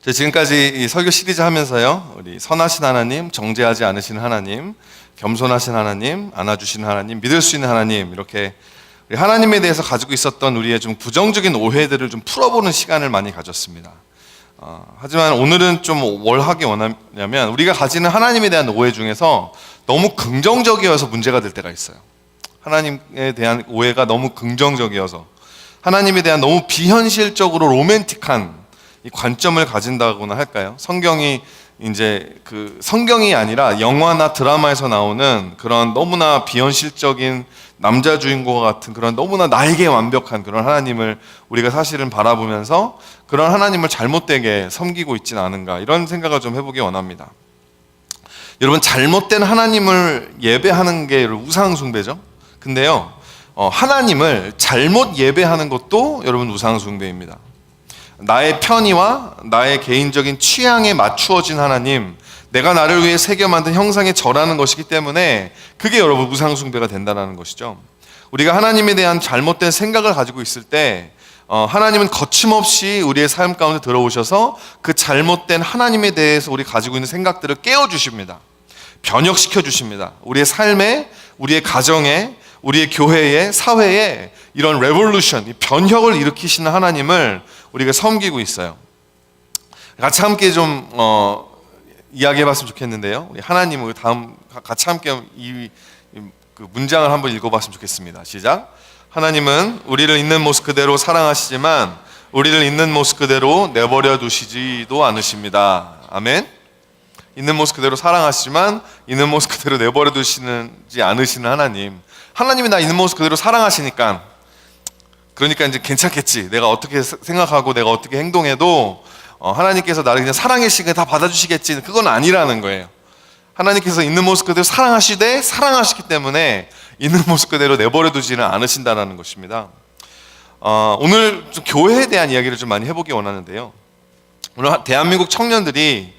제가 지금까지 이 설교 시리즈 하면서요, 우리 선하신 하나님, 정죄하지 않으시는 하나님, 겸손하신 하나님, 안아주시는 하나님, 믿을 수 있는 하나님, 이렇게 우리 하나님에 대해서 가지고 있었던 우리의 좀 부정적인 오해들을 좀 풀어보는 시간을 많이 가졌습니다. 하지만 오늘은 좀 뭘 하기 원하냐면, 우리가 가지는 하나님에 대한 오해 중에서 너무 긍정적이어서 문제가 될 때가 있어요. 하나님에 대한 오해가 너무 긍정적이어서, 하나님에 대한 너무 비현실적으로 로맨틱한 이 관점을 가진다고나 할까요? 성경이 성경이 아니라 영화나 드라마에서 나오는 그런 너무나 비현실적인 남자 주인공과 같은 그런 너무나 나에게 완벽한 그런 하나님을 우리가 사실은 바라보면서 그런 하나님을 잘못되게 섬기고 있지는 않은가, 이런 생각을 좀 해보기 원합니다. 여러분, 잘못된 하나님을 예배하는 게 우상 숭배죠. 근데요, 하나님을 잘못 예배하는 것도 여러분 우상 숭배입니다. 나의 편의와 나의 개인적인 취향에 맞추어진 하나님, 내가 나를 위해 새겨 만든 형상에 절하는 것이기 때문에 그게 여러분 우상 숭배가 된다는 것이죠. 우리가 하나님에 대한 잘못된 생각을 가지고 있을 때 하나님은 거침없이 우리의 삶 가운데 들어오셔서 그 잘못된 하나님에 대해서 우리 가지고 있는 생각들을 깨워주십니다. 변혁시켜 주십니다. 우리의 삶에, 우리의 가정에, 우리의 교회에, 사회에 이런 레볼루션, 변혁을 일으키시는 하나님을 우리가 섬기고 있어요. 같이 함께 좀 이야기해봤으면 좋겠는데요. 우리 하나님, 우리 다음 같이 함께 그 문장을 한번 읽어봤으면 좋겠습니다. 시작. 하나님은 우리를 있는 모습 그대로 사랑하시지만 우리를 있는 모습 그대로 내버려 두시지도 않으십니다. 아멘. 있는 모습 그대로 사랑하시지만 있는 모습 그대로 내버려 두시지 않으시는 하나님. 하나님이 나 있는 모습 그대로 사랑하시니까, 그러니까 이제 괜찮겠지, 내가 어떻게 생각하고 내가 어떻게 행동해도 하나님께서 나를 그냥 사랑의 시간에 다 받아주시겠지, 그건 아니라는 거예요. 하나님께서 있는 모습 그대로 사랑하시되 사랑하시기 때문에 있는 모습 그대로 내버려 두지는 않으신다는 것입니다. 오늘 좀 교회에 대한 이야기를 좀 많이 해보기 원하는데요. 오늘 대한민국 청년들이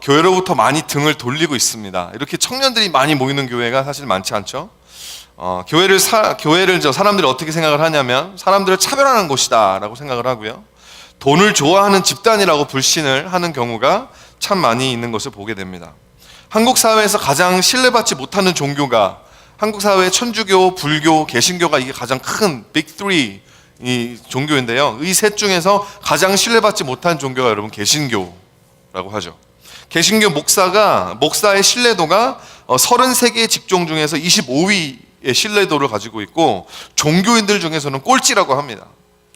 교회로부터 많이 등을 돌리고 있습니다. 이렇게 청년들이 많이 모이는 교회가 사실 많지 않죠. 교회를 사람들이 어떻게 생각을 하냐면 사람들을 차별하는 곳이다 라고 생각을 하고요, 돈을 좋아하는 집단이라고 불신을 하는 경우가 참 많이 있는 것을 보게 됩니다. 한국 사회에서 가장 신뢰받지 못하는 종교가, 한국 사회의 천주교, 불교, 개신교가 이게 가장 큰 빅 3 이 종교인데요, 이 셋 중에서 가장 신뢰받지 못한 종교가 여러분 개신교라고 하죠. 개신교 목사의 신뢰도가 33개의 직종 중에서 25위의 신뢰도를 가지고 있고, 종교인들 중에서는 꼴찌라고 합니다.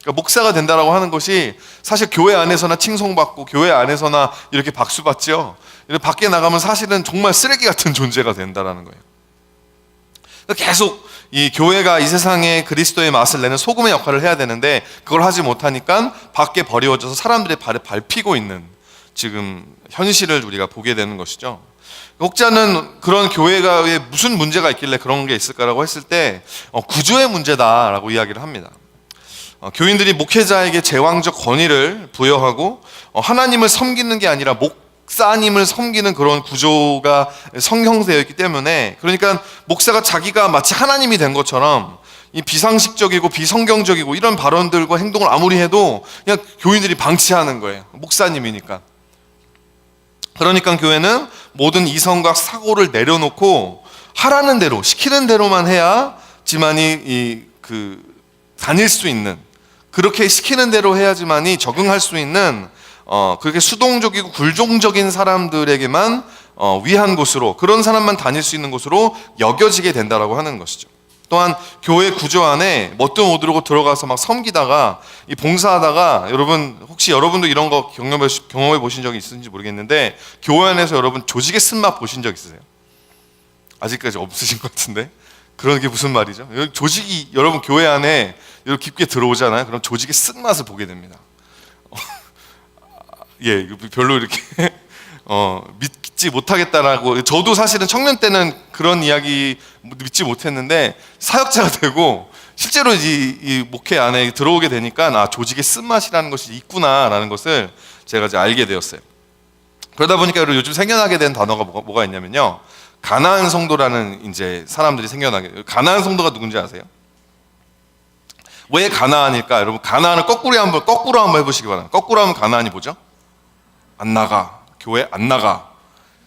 그러니까 목사가 된다라고 하는 것이 사실 교회 안에서나 칭송받고 교회 안에서나 이렇게 박수 받죠. 밖에 나가면 사실은 정말 쓰레기 같은 존재가 된다라는 거예요. 그러니까 계속 이 교회가 이 세상에 그리스도의 맛을 내는 소금의 역할을 해야 되는데 그걸 하지 못하니까 밖에 버려져서 사람들의 발에 밟히고 있는 지금 현실을 우리가 보게 되는 것이죠. 혹자는 그런 교회가 무슨 문제가 있길래 그런 게 있을까라고 했을 때 구조의 문제다라고 이야기를 합니다. 교인들이 목회자에게 제왕적 권위를 부여하고 하나님을 섬기는 게 아니라 목사님을 섬기는 그런 구조가 성형되어 있기 때문에, 그러니까 목사가 자기가 마치 하나님이 된 것처럼 이 비상식적이고 비성경적이고 이런 발언들과 행동을 아무리 해도 그냥 교인들이 방치하는 거예요. 목사님이니까. 그러니까 교회는 모든 이성과 사고를 내려놓고 하라는 대로, 시키는 대로만 해야지만이 다닐 수 있는, 그렇게 시키는 대로 해야지만이 적응할 수 있는 그렇게 수동적이고 굴종적인 사람들에게만 위한 곳으로, 그런 사람만 다닐 수 있는 곳으로 여겨지게 된다라고 하는 것이죠. 또한 교회 구조 안에 멋도 못 이루고 들어가서 막 섬기다가 봉사하다가, 혹시 여러분도 이런 거 경험해 보신 적이 있으신지 모르겠는데, 교회 안에서 여러분 조직의 쓴맛 보신 적 있으세요? 아직까지 없으신 것 같은데, 그런 게 무슨 말이죠? 조직이 여러분 교회 안에 이렇게 깊게 들어오잖아요. 그럼 조직의 쓴맛을 보게 됩니다. 예, 별로 이렇게 믿지 못하겠다라고, 저도 사실은 청년 때는 그런 이야기 믿지 못했는데 사역자가 되고 실제로 이 목회 안에 들어오게 되니까 조직의 쓴맛이라는 것이 있구나라는 것을 제가 이제 알게 되었어요. 그러다 보니까 요즘 생겨나게 된 단어가 뭐가 있냐면요, 가나안 성도라는 이제 사람들이 생겨나게. 가나안 성도가 누군지 아세요? 왜 가나안일까? 여러분, 가나안을 거꾸로 한번 해보시기 바랍니다. 거꾸로 하면 가나안이 뭐죠? 안 나가. 교회 안 나가.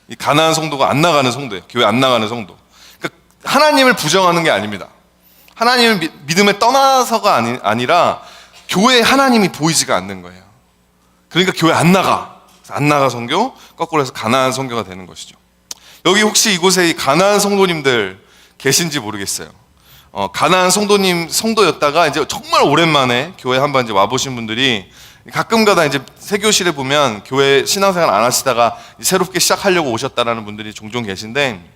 이 가난한 성도가 안 나가는 성도예요. 교회 안 나가는 성도. 그러니까 하나님을 부정하는 게 아닙니다. 하나님을 믿음에 떠나서가 아니라 교회에 하나님이 보이지가 않는 거예요. 그러니까 교회 안 나가. 안 나가 성교, 거꾸로 해서 가난한 성교가 되는 것이죠. 여기 혹시 이곳에 가난한 성도님들 계신지 모르겠어요. 가난한 성도였다가 이제 정말 오랜만에 교회 한번 이제 와보신 분들이 가끔가다 이제 세교실에 보면 교회 신앙생활 안 하시다가 새롭게 시작하려고 오셨다라는 분들이 종종 계신데,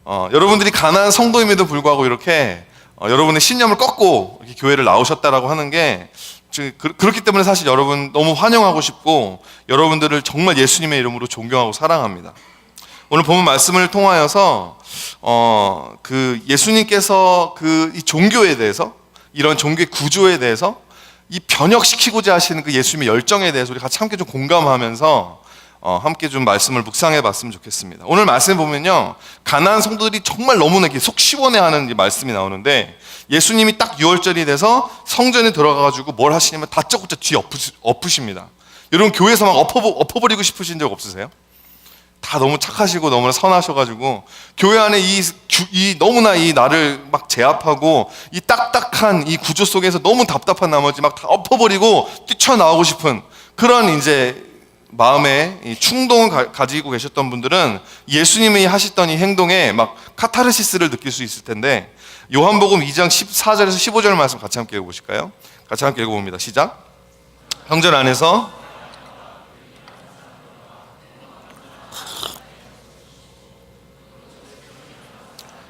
여러분들이 가난한 성도임에도 불구하고 이렇게 여러분의 신념을 꺾고 이렇게 교회를 나오셨다라고 하는 게 그렇기 때문에 사실 여러분 너무 환영하고 싶고 여러분들을 정말 예수님의 이름으로 존경하고 사랑합니다. 오늘 본문 말씀을 통하여서 그 예수님께서 이 종교에 대해서, 이런 종교의 구조에 대해서 이 변혁시키고자 하시는 그 예수님의 열정에 대해서 우리 같이 함께 좀 공감하면서 함께 좀 말씀을 묵상해 봤으면 좋겠습니다. 오늘 말씀을 보면요, 가난한 성도들이 정말 너무나 속 시원해하는 말씀이 나오는데, 예수님이 딱 6월절이 돼서 성전에 들어가가지고 뭘 하시냐면 다짜고짜 뒤에 엎으십니다. 여러분 교회에서 막 엎어버리고 싶으신 적 없으세요? 다 너무 착하시고 너무나 선하셔가지고 교회 안에 너무나 나를 막 제압하고 이 딱딱한 이 구조 속에서 너무 답답한 나머지 막 다 엎어버리고 뛰쳐나오고 싶은 그런 이제 마음의 이 충동을 가지고 계셨던 분들은 예수님이 하셨던 이 행동에 막 카타르시스를 느낄 수 있을 텐데, 요한복음 2장 14절에서 15절 말씀 같이 함께 읽어보실까요? 같이 함께 읽어봅니다. 시작. 성전 안에서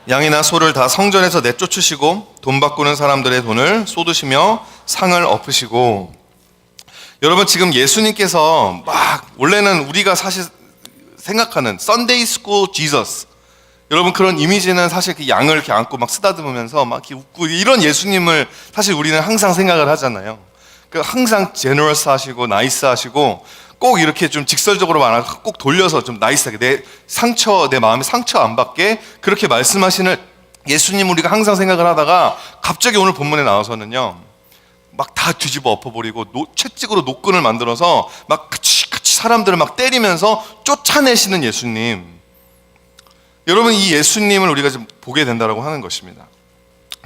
양이나 소를 다 성전에서 내쫓으시고 돈 바꾸는 사람들의 돈을 쏟으시며 상을 엎으시고. 여러분 지금 예수님께서 막 원래는 우리가 사실 생각하는 Sunday School Jesus, 여러분 그런 이미지는 사실 그 양을 이렇게 안고 막 쓰다듬으면서 막 이렇게 웃고 이런 예수님을 사실 우리는 항상 생각을 하잖아요. 그러니까 항상 제너러스 하시고 나이스 하시고 꼭 이렇게 좀 직설적으로 말하고 꼭 돌려서 좀 나이스하게 내 마음에 상처 안 받게 그렇게 말씀하시는 예수님 우리가 항상 생각을 하다가 갑자기 오늘 본문에 나와서는요, 막 다 뒤집어 엎어버리고 채찍으로 노끈을 만들어서 막 같이 사람들을 막 때리면서 쫓아내시는 예수님. 여러분 이 예수님을 우리가 좀 보게 된다라고 하는 것입니다.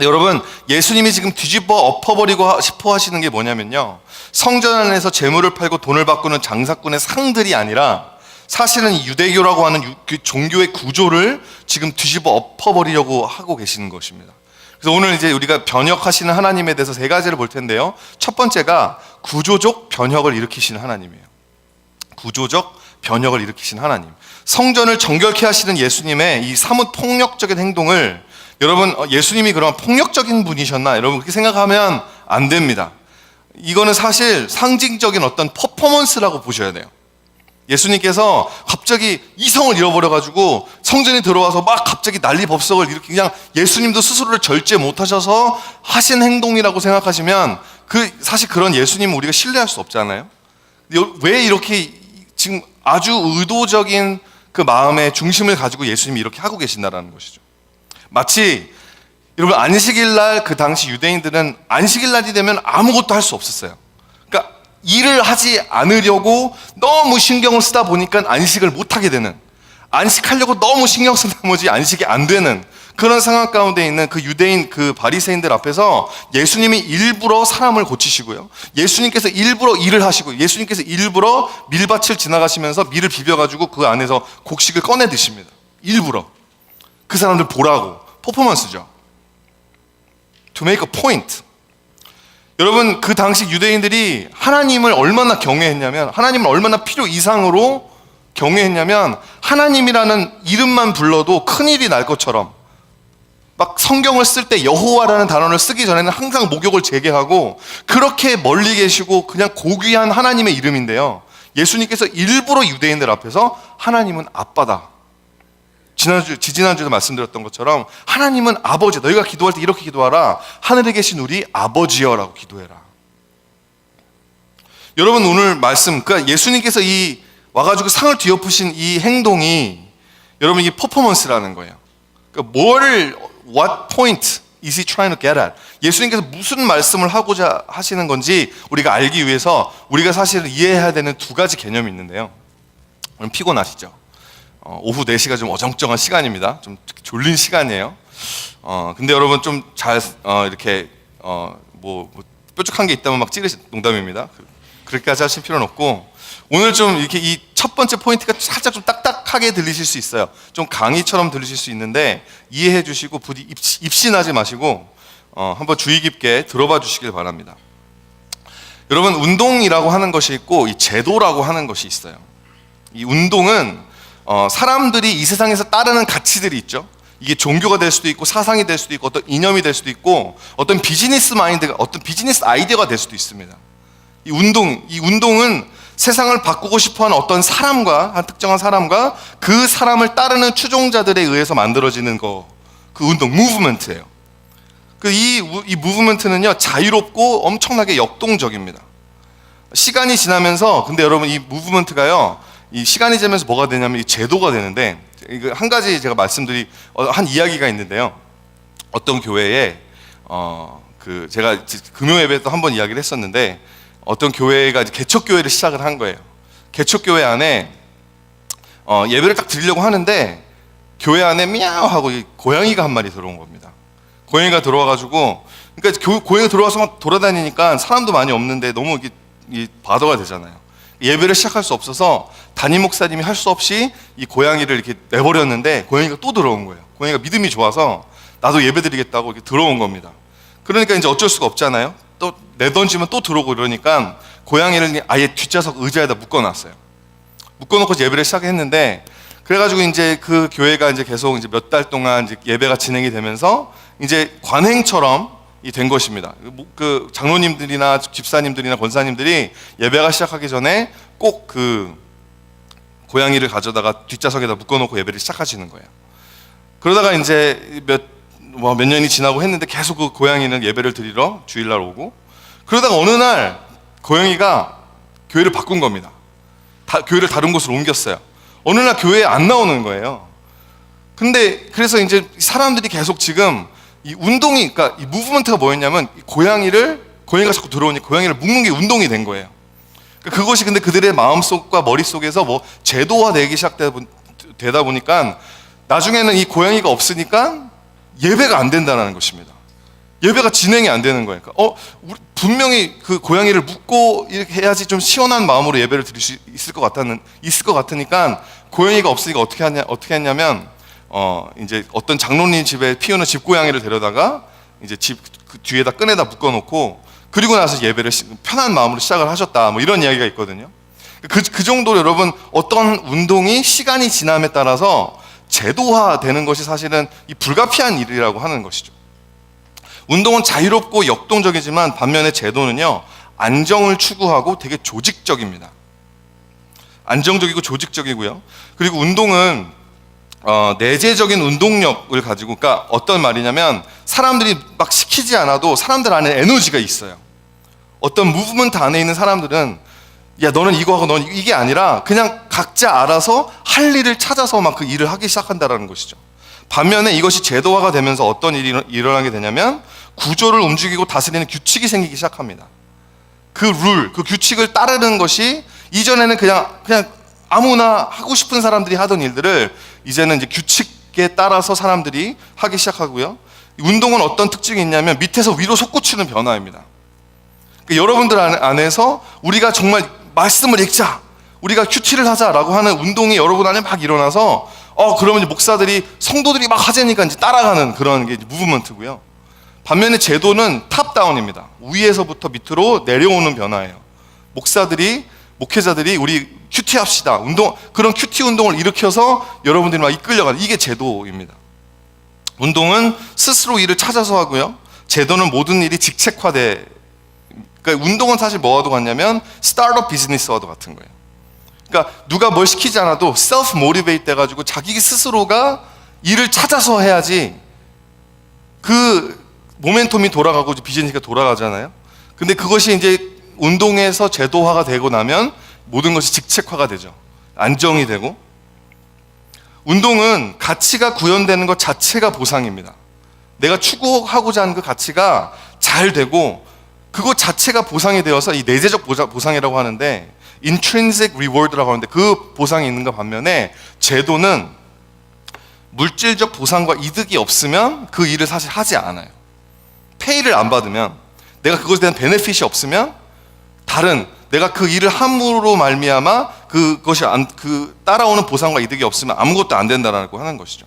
여러분 예수님이 지금 뒤집어 엎어버리고 싶어 하시는 게 뭐냐면요, 성전 안에서 재물을 팔고 돈을 바꾸는 장사꾼의 상들이 아니라 사실은 유대교라고 하는 그 종교의 구조를 지금 뒤집어 엎어버리려고 하고 계시는 것입니다. 그래서 오늘 이제 우리가 변혁하시는 하나님에 대해서 세 가지를 볼 텐데요, 첫 번째가 구조적 변혁을 일으키시는 하나님이에요. 구조적 변혁을 일으키시는 하나님. 성전을 정결케 하시는 예수님의 이 사뭇 폭력적인 행동을, 여러분 예수님이 그런 폭력적인 분이셨나 여러분 그렇게 생각하면 안 됩니다. 이거는 사실 상징적인 어떤 퍼포먼스라고 보셔야 돼요. 예수님께서 갑자기 이성을 잃어버려가지고 성전에 들어와서 막 갑자기 난리법석을 이렇게 그냥 예수님도 스스로를 절제 못하셔서 하신 행동이라고 생각하시면 사실 그런 예수님은 우리가 신뢰할 수 없잖아요. 왜 이렇게 지금 아주 의도적인 그 마음의 중심을 가지고 예수님이 이렇게 하고 계신다라는 것이죠. 마치 여러분 안식일날 그 당시 유대인들은 안식일날이 되면 아무것도 할 수 없었어요. 그러니까 일을 하지 않으려고 너무 신경을 쓰다 보니까 안식을 못하게 되는, 안식하려고 너무 신경 쓴 나머지 안식이 안 되는 그런 상황 가운데 있는 그 유대인 그 바리새인들 앞에서 예수님이 일부러 사람을 고치시고요, 예수님께서 일부러 일을 하시고, 예수님께서 일부러 밀밭을 지나가시면서 밀을 비벼가지고 그 안에서 곡식을 꺼내 드십니다. 일부러 그 사람들 보라고. 퍼포먼스죠. To make a point. 여러분 그 당시 유대인들이 하나님을 얼마나 경외했냐면, 하나님을 얼마나 필요 이상으로 경외했냐면, 하나님이라는 이름만 불러도 큰일이 날 것처럼 막 성경을 쓸 때 여호와라는 단어를 쓰기 전에는 항상 목욕을 재개하고 그렇게 멀리 계시고 그냥 고귀한 하나님의 이름인데요, 예수님께서 일부러 유대인들 앞에서 하나님은 아빠다, 지지난주에도 말씀드렸던 것처럼 하나님은 아버지, 너희가 기도할 때 이렇게 기도하라, 하늘에 계신 우리 아버지여라고 기도해라. 여러분 오늘 말씀, 그러니까 예수님께서 이 와가지고 상을 뒤엎으신 이 행동이 여러분 이게 퍼포먼스라는 거예요. 그러니까 what point is he trying to get at? 예수님께서 무슨 말씀을 하고자 하시는 건지 우리가 알기 위해서 우리가 사실 이해해야 되는 두 가지 개념이 있는데요, 피곤하시죠? 오후 4시가 좀 어정쩡한 시간입니다. 좀 졸린 시간이에요. 근데 여러분 좀 잘 이렇게 뾰족한 게 있다면 막 찌르시, 농담입니다. 그렇게까지 하실 필요는 없고, 오늘 좀 이렇게 이 첫 번째 포인트가 살짝 좀 딱딱하게 들리실 수 있어요. 좀 강의처럼 들리실 수 있는데 이해해 주시고 부디 입신하지 마시고 한번 주의 깊게 들어봐 주시길 바랍니다. 여러분, 운동이라고 하는 것이 있고 이 제도라고 하는 것이 있어요. 이 운동은 사람들이 이 세상에서 따르는 가치들이 있죠. 이게 종교가 될 수도 있고 사상이 될 수도 있고 어떤 이념이 될 수도 있고 어떤 비즈니스 마인드가, 어떤 비즈니스 아이디어가 될 수도 있습니다. 이 운동은 세상을 바꾸고 싶어하는 어떤 사람과, 한 특정한 사람과 그 사람을 따르는 추종자들에 의해서 만들어지는 그 운동, 무브먼트예요. 이 무브먼트는요, 자유롭고 엄청나게 역동적입니다. 시간이 지나면서, 근데 여러분 이 무브먼트가요, 이 시간이 지나면서 뭐가 되냐면 이 제도가 되는데, 이거 한 가지 제가 한 이야기가 있는데요. 어떤 교회에 제가 금요 예배 때 한 번 이야기를 했었는데, 어떤 교회가 이제 개척교회를 시작을 한 거예요. 개척교회 안에 예배를 딱 드리려고 하는데 교회 안에 미야오 하고 고양이가 한 마리 들어온 겁니다. 고양이가 들어와가지고, 그러니까 고양이가 들어와서 막 돌아다니니까 사람도 많이 없는데 너무 바더가 되잖아요. 예배를 시작할 수 없어서 담임 목사님이 할 수 없이 이 고양이를 이렇게 내버렸는데 고양이가 또 들어온 거예요. 고양이가 믿음이 좋아서 나도 예배 드리겠다고 이렇게 들어온 겁니다. 그러니까 이제 어쩔 수가 없잖아요. 또 내던지면 또 들어오고 이러니까 고양이를 아예 뒷좌석 의자에다 묶어놨어요. 묶어놓고 예배를 시작했는데, 그래가지고 이제 그 교회가 이제 계속 이제 몇 달 동안 이제 예배가 진행이 되면서 이제 관행처럼 된 것입니다. 그 장로님들이나 집사님들이나 권사님들이 예배가 시작하기 전에 꼭 그 고양이를 가져다가 뒷좌석에다 묶어놓고 예배를 시작하시는 거예요. 그러다가 이제 몇 년이 지나고 했는데 계속 그 고양이는 예배를 드리러 주일날 오고, 그러다가 어느 날 고양이가 교회를 바꾼 겁니다. 교회를 다른 곳으로 옮겼어요. 어느 날 교회에 안 나오는 거예요. 근데 그래서 이제 사람들이 계속 지금 이 운동이, 그러니까 이 무브먼트가 뭐였냐면 고양이가 자꾸 들어오니까 고양이를 묶는 게 운동이 된 거예요. 그것이 근데 그들의 마음속과 머릿속에서 제도화되기 시작되다 보니까 나중에는 이 고양이가 없으니까 예배가 안 된다는 것입니다. 예배가 진행이 안 되는 거예요. 분명히 그 고양이를 묶고 이렇게 해야지 좀 시원한 마음으로 예배를 드릴 수 있을 것 같으니까 고양이가 없으니까 어떻게 했냐면 이제 어떤 장로님 집에 피우는 집고양이를 데려다가 이제 그 뒤에다 끈에다 묶어놓고, 그리고 나서 예배를 편한 마음으로 시작을 하셨다, 이런 이야기가 있거든요. 그 정도로 여러분, 어떤 운동이 시간이 지남에 따라서 제도화되는 것이 사실은 이 불가피한 일이라고 하는 것이죠. 운동은 자유롭고 역동적이지만 반면에 제도는요, 안정을 추구하고 되게 조직적입니다. 안정적이고 조직적이고요. 그리고 운동은 내재적인 운동력을 가지고, 그러니까 어떤 말이냐면 사람들이 막 시키지 않아도 사람들 안에 에너지가 있어요. 어떤 무브먼트 안에 있는 사람들은 야, 너는 이거 하고 너는 이게 아니라 그냥 각자 알아서 할 일을 찾아서 막 그 일을 하기 시작한다라는 것이죠. 반면에 이것이 제도화가 되면서 어떤 일이 일어나게 되냐면 구조를 움직이고 다스리는 규칙이 생기기 시작합니다. 그 규칙을 따르는 것이, 이전에는 그냥 아무나 하고 싶은 사람들이 하던 일들을 이제는 이제 규칙에 따라서 사람들이 하기 시작하고요. 운동은 어떤 특징이 있냐면 밑에서 위로 솟구치는 변화입니다. 그러니까 여러분들 안에서 우리가 정말 말씀을 읽자, 우리가 큐티를 하자라고 하는 운동이 여러분 안에 막 일어나서 그러면 이제 목사들이, 성도들이 막 하자니까 이제 따라가는 그런 게 무브먼트고요. 반면에 제도는 탑다운입니다. 위에서부터 밑으로 내려오는 변화예요. 목회자들이 우리 큐티 합시다, 그런 큐티 운동을 일으켜서 여러분들이 막 이끌려가는, 이게 제도입니다. 운동은 스스로 일을 찾아서 하고요. 제도는 모든 일이 직책화돼. 그러니까 운동은 사실 뭐와도 같냐면 스타트업 비즈니스와도 같은 거예요. 그러니까 누가 뭘 시키지 않아도 셀프 모티베이트 돼가지고 자기 스스로가 일을 찾아서 해야지 그 모멘텀이 돌아가고 비즈니스가 돌아가잖아요. 근데 그것이 이제 운동에서 제도화가 되고 나면 모든 것이 직책화가 되죠. 안정이 되고. 운동은 가치가 구현되는 것 자체가 보상입니다. 내가 추구하고자 하는 그 가치가 잘 되고 그것 자체가 보상이 되어서 이 내재적 보상이라고 하는데, intrinsic reward라고 하는데 그 보상이 있는가 반면에 제도는 물질적 보상과 이득이 없으면 그 일을 사실 하지 않아요. 페이를 안 받으면, 내가 그것에 대한 베네핏이 없으면 다른 내가 그 일을 함으로 말미암아 그것이 따라오는 보상과 이득이 없으면 아무것도 안 된다라고 하는 것이죠.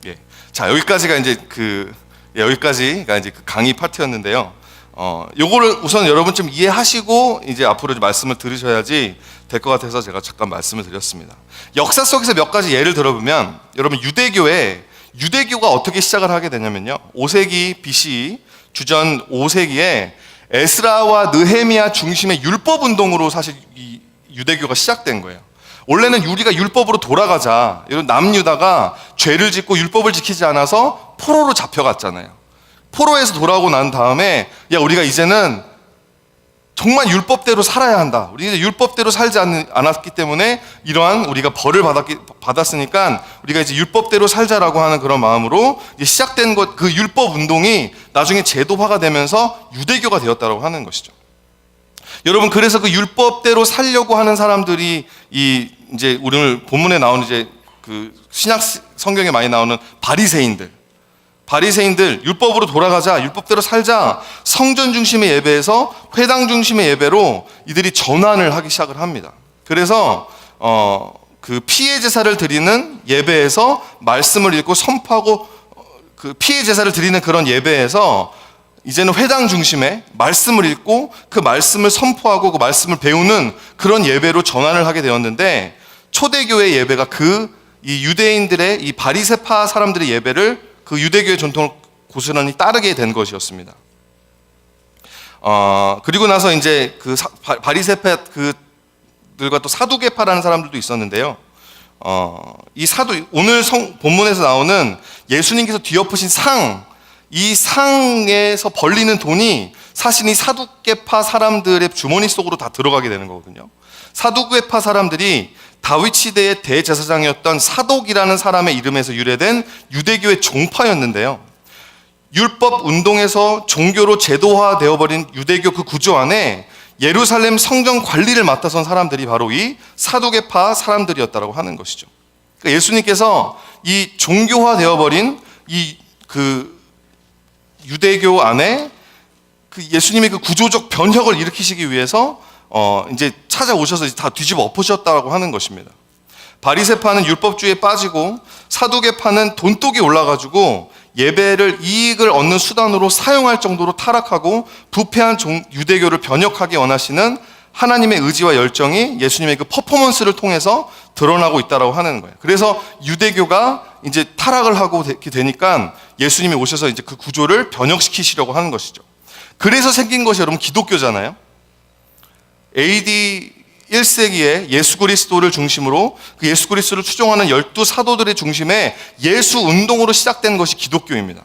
예. 자, 여기까지가 이제 그 강의 파트였는데요. 요거를 우선 여러분 좀 이해하시고 이제 앞으로 말씀을 들으셔야지 될 것 같아서 제가 잠깐 말씀을 드렸습니다. 역사 속에서 몇 가지 예를 들어보면, 여러분 유대교가 어떻게 시작을 하게 되냐면요, 5세기 BC, 주전 5세기에 에스라와 느헤미야 중심의 율법 운동으로 사실 이 유대교가 시작된 거예요. 원래는 우리가 율법으로 돌아가자, 이런 남유다가 죄를 짓고 율법을 지키지 않아서 포로로 잡혀갔잖아요. 포로에서 돌아오고 난 다음에, 야, 우리가 이제는 정말 율법대로 살아야 한다. 우리 이제 율법대로 살지 않았기 때문에 이러한 우리가 벌을 받았으니까 우리가 이제 율법대로 살자라고 하는 그런 마음으로 이제 시작된 그 율법 운동이 나중에 제도화가 되면서 유대교가 되었다고 하는 것이죠. 여러분, 그래서 그 율법대로 살려고 하는 사람들이 이제 오늘 본문에 나오는 이제 그 신약 성경에 많이 나오는 바리새인들, 율법으로 돌아가자, 율법대로 살자, 성전 중심의 예배에서 회당 중심의 예배로 이들이 전환을 하기 시작을 합니다. 그래서 그 피의 제사를 드리는 예배에서 말씀을 읽고 선포하고, 그 피의 제사를 드리는 그런 예배에서 이제는 회당 중심의 말씀을 읽고 그 말씀을 선포하고 그 말씀을 배우는 그런 예배로 전환을 하게 되었는데, 초대교회 예배가 이 유대인들의 이 바리새파 사람들의 예배를 그 유대교의 전통을 고스란히 따르게 된 것이었습니다. 그리고 나서 이제 그 바리새파 그들과 또 사두개파라는 사람들도 있었는데요. 오늘 본문에서 나오는 예수님께서 뒤엎으신 이 상에서 벌리는 돈이 사실 이 사두개파 사람들의 주머니 속으로 다 들어가게 되는 거거든요. 사두개파 사람들이 다윗 시대의 대제사장이었던 사독이라는 사람의 이름에서 유래된 유대교의 종파였는데요. 율법 운동에서 종교로 제도화되어버린 유대교 그 구조 안에 예루살렘 성전 관리를 맡아선 사람들이 바로 이 사두개파 사람들이었다고 하는 것이죠. 그러니까 예수님께서 이 종교화되어버린 그 유대교 안에 그 예수님의 그 구조적 변혁을 일으키시기 위해서 이제 찾아오셔서 다 뒤집어 엎으셨다고 하는 것입니다. 바리새파는 율법주의에 빠지고 사두개파는 돈독이 올라가지고 예배를 이익을 얻는 수단으로 사용할 정도로 타락하고 부패한 유대교를 변혁하게 원하시는 하나님의 의지와 열정이 예수님의 그 퍼포먼스를 통해서 드러나고 있다고 하는 거예요. 그래서 유대교가 이제 타락을 하고 되니까 예수님이 오셔서 이제 그 구조를 변혁시키시려고 하는 것이죠. 그래서 생긴 것이 여러분 기독교잖아요. AD 1세기에 예수 그리스도를 중심으로 그 예수 그리스도를 추종하는 12사도들의 중심에 예수 운동으로 시작된 것이 기독교입니다.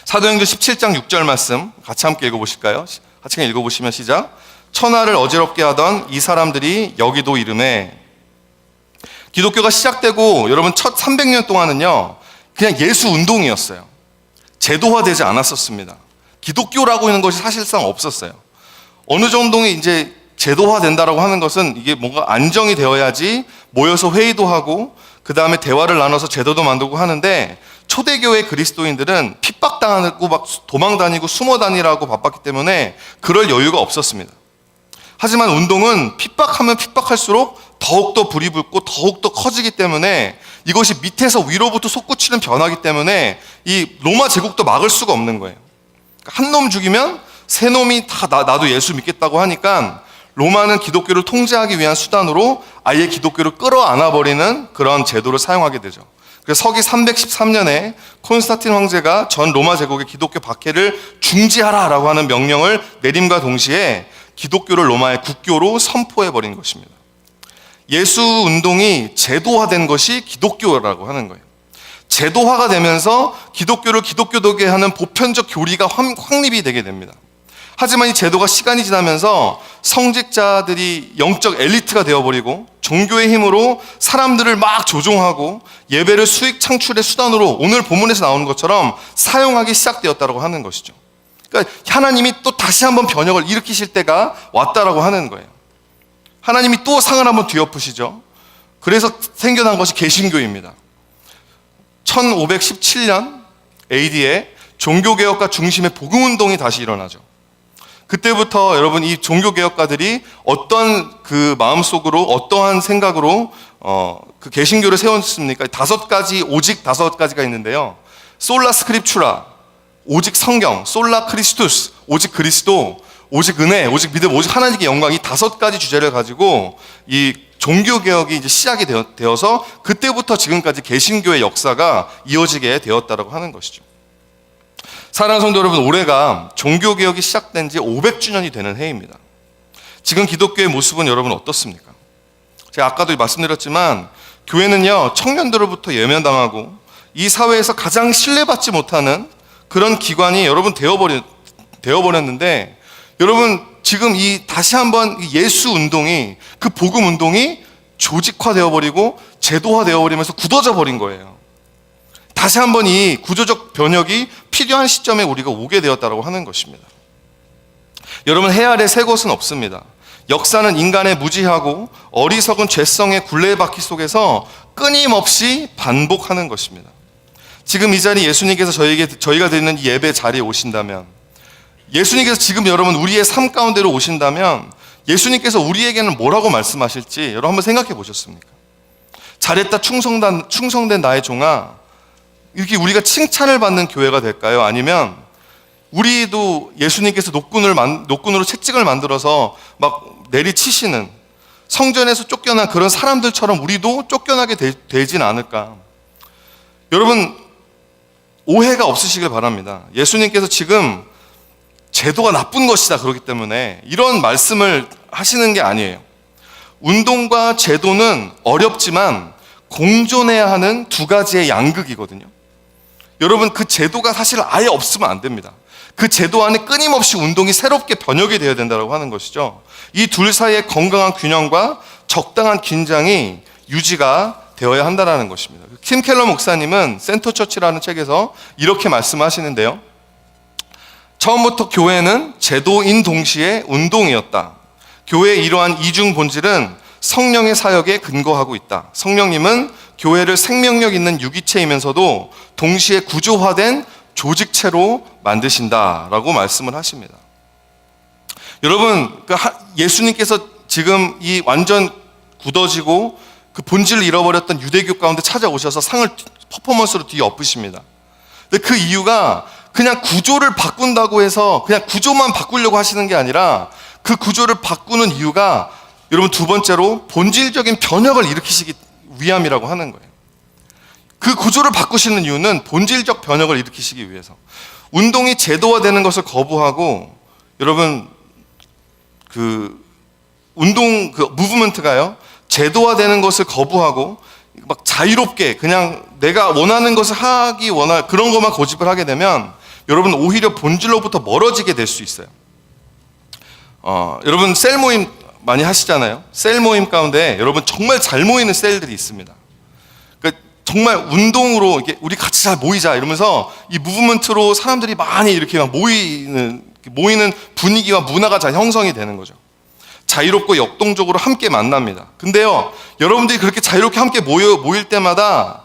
사도행전 17장 6절 말씀 같이 함께 읽어보실까요? 같이 읽어보시면 시작. 천하를 어지럽게 하던 이 사람들이 여기도 이름에. 기독교가 시작되고 여러분 첫 300년 동안은요 그냥 예수 운동이었어요. 제도화되지 않았었습니다. 기독교라고 하는 것이 사실상 없었어요. 어느 정도의 이제 제도화된다라고 하는 것은 이게 뭔가 안정이 되어야지 모여서 회의도 하고 그 다음에 대화를 나눠서 제도도 만들고 하는데, 초대교회 그리스도인들은 핍박당하고 막 도망다니고 숨어다니라고 바빴기 때문에 그럴 여유가 없었습니다. 하지만 운동은 핍박하면 핍박할수록 더욱더 불이 붙고 더욱더 커지기 때문에 이것이 밑에서 위로부터 솟구치는 변화기 때문에 이 로마 제국도 막을 수가 없는 거예요. 한 놈 죽이면 세 놈이 다 나도 예수 믿겠다고 하니까 로마는 기독교를 통제하기 위한 수단으로 아예 기독교를 끌어안아버리는 그런 제도를 사용하게 되죠. 그래서 서기 313년에 콘스탄틴 황제가 전 로마 제국의 기독교 박해를 중지하라라고 하는 명령을 내림과 동시에 기독교를 로마의 국교로 선포해버린 것입니다. 예수 운동이 제도화된 것이 기독교라고 하는 거예요. 제도화가 되면서 기독교를 기독교되게 하는 보편적 교리가 확립이 되게 됩니다. 하지만 이 제도가 시간이 지나면서 성직자들이 영적 엘리트가 되어버리고 종교의 힘으로 사람들을 막 조종하고 예배를 수익 창출의 수단으로 오늘 본문에서 나오는 것처럼 사용하기 시작되었다고 하는 것이죠. 그러니까 하나님이 또 다시 한번 변혁을 일으키실 때가 왔다라고 하는 거예요. 하나님이 또 상을 한번 뒤엎으시죠. 그래서 생겨난 것이 개신교입니다. 1517년 AD에 종교개혁가 중심의 복음운동이 다시 일어나죠. 그때부터 여러분 이 종교개혁가들이 어떤 그 마음속으로 어떠한 생각으로 그 개신교를 세웠습니까? 오직 5가지가 있는데요. 솔라 스크립추라, 오직 성경, 솔라 크리스투스, 오직 그리스도, 오직 은혜, 오직 믿음, 오직 하나님께 영광, 이 5가지 주제를 가지고 이 종교개혁이 이제 시작이 되어서 그때부터 지금까지 개신교의 역사가 이어지게 되었다라고 하는 것이죠. 사랑하는 성도 여러분, 올해가 종교개혁이 시작된 지 500주년이 되는 해입니다. 지금 기독교의 모습은 여러분 어떻습니까? 제가 아까도 말씀드렸지만 교회는요, 청년들로부터 예면당하고 이 사회에서 가장 신뢰받지 못하는 그런 기관이 여러분 되어버렸는데, 여러분 지금 다시 한번 예수 운동이, 그 복음 운동이 조직화되어 버리고 제도화되어 버리면서 굳어져 버린 거예요. 다시 한번 이 구조적 변혁이 필요한 시점에 우리가 오게 되었다고 하는 것입니다. 여러분, 해 아래 새 것은 없습니다. 역사는 인간의 무지하고 어리석은 죄성의 굴레바퀴 속에서 끊임없이 반복하는 것입니다. 지금 이 자리 예수님께서 저희가 드리는 이 예배 자리에 오신다면, 예수님께서 지금 여러분 우리의 삶 가운데로 오신다면 예수님께서 우리에게는 뭐라고 말씀하실지 여러분 한번 생각해 보셨습니까? 잘했다 충성된 나의 종아, 이렇게 우리가 칭찬을 받는 교회가 될까요? 아니면 우리도 예수님께서 노끈으로 채찍을 만들어서 막 내리치시는, 성전에서 쫓겨난 그런 사람들처럼 우리도 쫓겨나게 되진 않을까? 여러분, 오해가 없으시길 바랍니다. 예수님께서 지금 제도가 나쁜 것이다 그렇기 때문에 이런 말씀을 하시는 게 아니에요. 운동과 제도는 어렵지만 공존해야 하는 2가지의 양극이거든요. 여러분, 그 제도가 사실 아예 없으면 안 됩니다. 그 제도 안에 끊임없이 운동이 새롭게 변혁이 되어야 된다고 하는 것이죠. 이 둘 사이의 건강한 균형과 적당한 긴장이 유지가 되어야 한다는 것입니다. 킴 켈러 목사님은 센터처치라는 책에서 이렇게 말씀하시는데요. 처음부터 교회는 제도인 동시에 운동이었다. 교회의 이러한 이중 본질은 성령의 사역에 근거하고 있다. 성령님은 교회를 생명력 있는 유기체이면서도 동시에 구조화된 조직체로 만드신다라고 말씀을 하십니다. 여러분, 예수님께서 지금 이 완전 굳어지고 그 본질을 잃어버렸던 유대교 가운데 찾아오셔서 상을 퍼포먼스로 뒤엎으십니다. 근데 그 이유가 그냥 구조를 바꾼다고 해서 그냥 구조만 바꾸려고 하시는 게 아니라, 그 구조를 바꾸는 이유가 여러분 2번째로 본질적인 변혁을 일으키시기 위함이라고 하는 거예요. 그 구조를 바꾸시는 이유는 본질적 변혁을 일으키시기 위해서. 운동이 제도화되는 것을 거부하고, 여러분 무브먼트가요, 제도화되는 것을 거부하고 막 자유롭게 그냥 내가 원하는 것을 그런 것만 고집을 하게 되면 여러분 오히려 본질로부터 멀어지게 될 수 있어요. 여러분 셀 모임 많이 하시잖아요. 셀 모임 가운데 여러분 정말 잘 모이는 셀들이 있습니다. 그러니까 정말 운동으로 이렇게 우리 같이 잘 모이자 이러면서 이 무브먼트로 사람들이 많이 이렇게 막 모이는 분위기와 문화가 잘 형성이 되는 거죠. 자유롭고 역동적으로 함께 만납니다. 근데요, 여러분들이 그렇게 자유롭게 함께 모일 때마다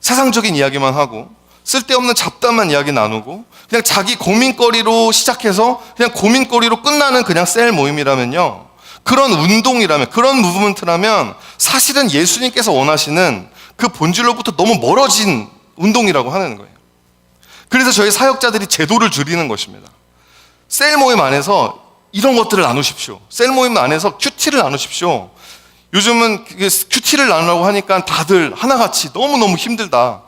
세상적인 이야기만 하고 쓸데없는 잡담만 이야기 나누고 그냥 자기 고민거리로 시작해서 그냥 고민거리로 끝나는 그냥 셀 모임이라면요, 그런 운동이라면, 그런 무브먼트라면 사실은 예수님께서 원하시는 그 본질로부터 너무 멀어진 운동이라고 하는 거예요. 그래서 저희 사역자들이 제도를 줄이는 것입니다. 셀 모임 안에서 이런 것들을 나누십시오. 셀 모임 안에서 큐티를 나누십시오. 요즘은 큐티를 나누라고 하니까 다들 하나같이 너무너무 힘들다.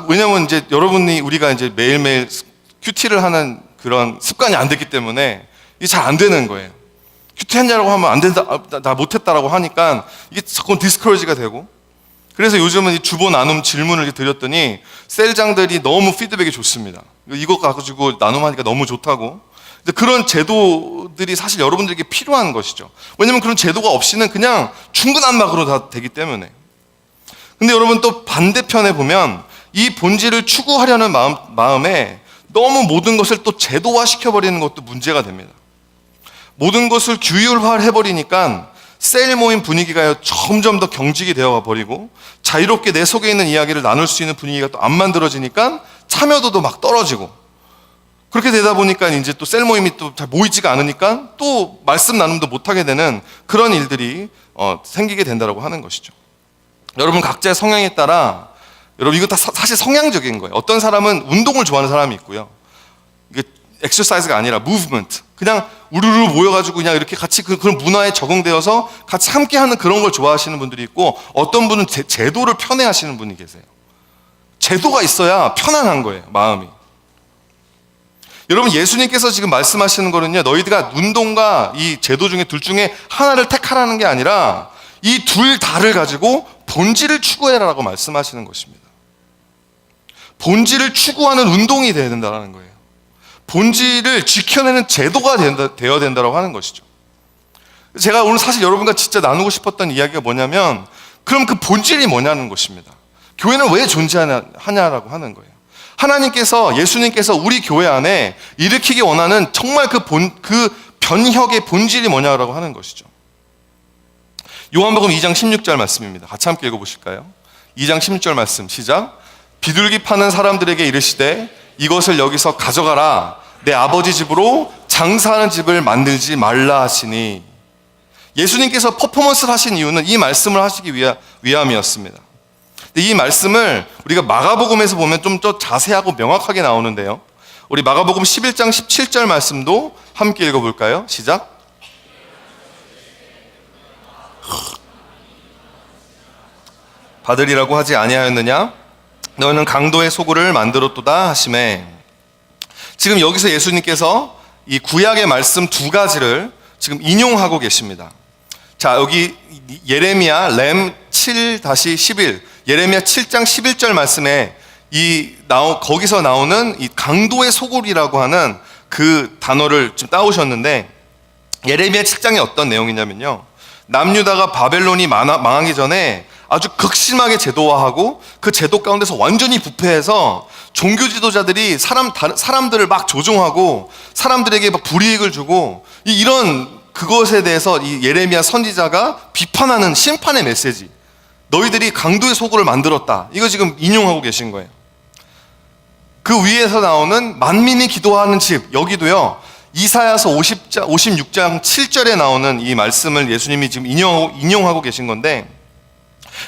왜냐면 이제 우리가 이제 매일매일 큐티를 하는 그런 습관이 안 됐기 때문에 이게 잘 안 되는 거예요. 큐티 했냐고 하면 안 된다, 나 못했다라고 하니까 이게 자꾸 디스커리지가 되고, 그래서 요즘은 이 주보 나눔 질문을 드렸더니 셀장들이 너무 피드백이 좋습니다. 이거 가지고 나눔하니까 너무 좋다고. 그런 제도들이 사실 여러분들에게 필요한 것이죠. 왜냐면 그런 제도가 없이는 그냥 중구난방으로 다 되기 때문에. 근데 여러분 또 반대편에 보면 이 본질을 추구하려는 마음에 너무 모든 것을 또 제도화시켜버리는 것도 문제가 됩니다. 모든 것을 규율화해버리니까 셀 모임 분위기가 점점 더 경직이 되어 버리고 자유롭게 내 속에 있는 이야기를 나눌 수 있는 분위기가 또 안 만들어지니까 참여도도 막 떨어지고, 그렇게 되다 보니까 이제 또 셀 모임이 또 잘 모이지가 않으니까 또 말씀 나눔도 못하게 되는 그런 일들이 생기게 된다고 하는 것이죠. 여러분 각자의 성향에 따라, 여러분 이거 다 사실 성향적인 거예요. 어떤 사람은 운동을 좋아하는 사람이 있고요. 이게 엑서사이즈가 아니라 무브먼트, 그냥 우르르 모여가지고 그냥 이렇게 같이 그런 문화에 적응되어서 같이 함께하는 그런 걸 좋아하시는 분들이 있고, 어떤 분은 제도를 편애하시는 분이 계세요. 제도가 있어야 편안한 거예요, 마음이. 여러분 예수님께서 지금 말씀하시는 거는요, 너희들가 운동과 이 제도 중에 둘 중에 하나를 택하라는 게 아니라 이 둘 다를 가지고 본질을 추구해라라고 말씀하시는 것입니다. 본질을 추구하는 운동이 되어야 된다는 거예요. 본질을 지켜내는 제도가 되어야 된다고 하는 것이죠. 제가 오늘 사실 여러분과 진짜 나누고 싶었던 이야기가 뭐냐면, 그럼 그 본질이 뭐냐는 것입니다. 교회는 왜 존재하냐라고 하는 거예요. 하나님께서, 예수님께서 우리 교회 안에 일으키기 원하는 정말 그 변혁의 본질이 뭐냐라고 하는 것이죠. 요한복음 2장 16절 말씀입니다. 같이 함께 읽어보실까요? 2장 16절 말씀 시작. 비둘기 파는 사람들에게 이르시되 이것을 여기서 가져가라. 내 아버지 집으로 장사하는 집을 만들지 말라 하시니. 예수님께서 퍼포먼스를 하신 이유는 이 말씀을 하시기 위함이었습니다. 이 말씀을 우리가 마가복음에서 보면 좀 더 자세하고 명확하게 나오는데요. 우리 마가복음 11장 17절 말씀도 함께 읽어볼까요? 시작. 받으리라고 하지 아니하였느냐? 너희는 강도의 소굴을 만들었도다 하시매. 지금 여기서 예수님께서 이 구약의 말씀 두 가지를 지금 인용하고 계십니다. 자, 여기 예레미야 램 7-11, 예레미야 7장 11절 말씀에 거기서 나오는 이 강도의 소굴이라고 하는 그 단어를 좀 따오셨는데, 예레미야 7장에 어떤 내용이냐면요, 남유다가 바벨론이 망하기 전에 아주 극심하게 제도화하고 그 제도 가운데서 완전히 부패해서 종교 지도자들이 사람들을 막 조종하고 사람들에게 막 불이익을 주고, 이런 그것에 대해서 이 예레미야 선지자가 비판하는 심판의 메시지, 너희들이 강도의 소굴을 만들었다, 이거 지금 인용하고 계신 거예요. 그 위에서 나오는 만민이 기도하는 집, 여기도요 이사야서 56장 7절에 나오는 이 말씀을 예수님이 지금 인용하고 계신 건데,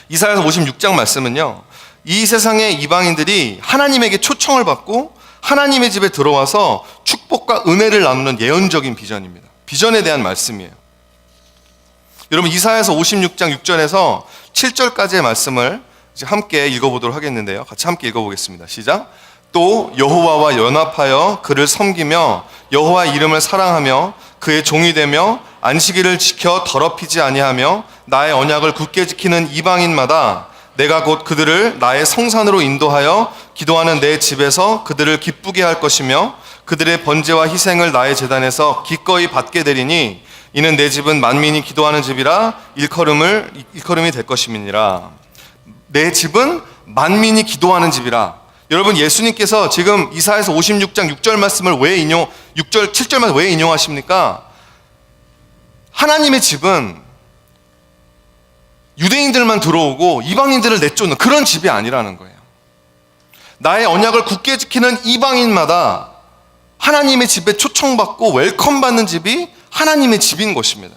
이사야서 56장 말씀은요, 이 세상의 이방인들이 하나님에게 초청을 받고 하나님의 집에 들어와서 축복과 은혜를 나누는 예언적인 비전입니다. 비전에 대한 말씀이에요. 여러분 이사야서 56장 6절에서 7절까지의 말씀을 이제 함께 읽어보도록 하겠는데요. 같이 함께 읽어보겠습니다. 시작. 또 여호와와 연합하여 그를 섬기며 여호와 이름을 사랑하며 그의 종이 되며 안식일을 지켜 더럽히지 아니하며 나의 언약을 굳게 지키는 이방인마다 내가 곧 그들을 나의 성산으로 인도하여 기도하는 내 집에서 그들을 기쁘게 할 것이며 그들의 번제와 희생을 나의 제단에서 기꺼이 받게 되리니 이는 내 집은 만민이 기도하는 집이라 일컬음이 될 것임이니라. 내 집은 만민이 기도하는 집이라. 여러분 예수님께서 지금 이사야서 56장 6절 말씀을 6절 7절 말씀 왜 인용하십니까? 하나님의 집은 유대인들만 들어오고 이방인들을 내쫓는 그런 집이 아니라는 거예요. 나의 언약을 굳게 지키는 이방인마다 하나님의 집에 초청받고 웰컴받는 집이 하나님의 집인 것입니다.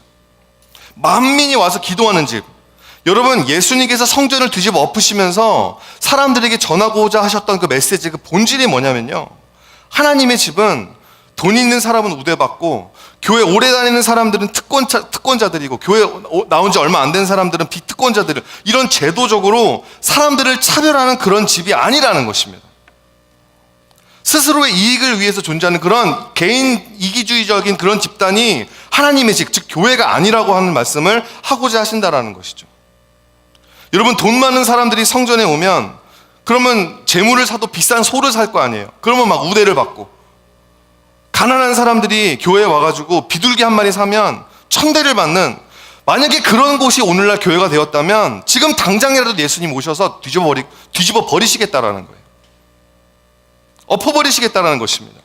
만민이 와서 기도하는 집. 여러분 예수님께서 성전을 뒤집어 엎으시면서 사람들에게 전하고자 하셨던 그 메시지, 그 본질이 뭐냐면요, 하나님의 집은 돈 있는 사람은 우대받고 교회 오래 다니는 사람들은 특권자들이고 교회 나온 지 얼마 안 된 사람들은 비특권자들, 이런 제도적으로 사람들을 차별하는 그런 집이 아니라는 것입니다. 스스로의 이익을 위해서 존재하는 그런 개인 이기주의적인 그런 집단이 하나님의 집, 즉 교회가 아니라고 하는 말씀을 하고자 하신다라는 것이죠. 여러분 돈 많은 사람들이 성전에 오면 그러면 재물을 사도 비싼 소를 살 거 아니에요. 그러면 막 우대를 받고, 가난한 사람들이 교회에 와가지고 비둘기 한 마리 사면 천대를 받는, 만약에 그런 곳이 오늘날 교회가 되었다면 지금 당장이라도 예수님 오셔서 뒤집어 버리시겠다라는 거예요. 엎어버리시겠다라는 것입니다.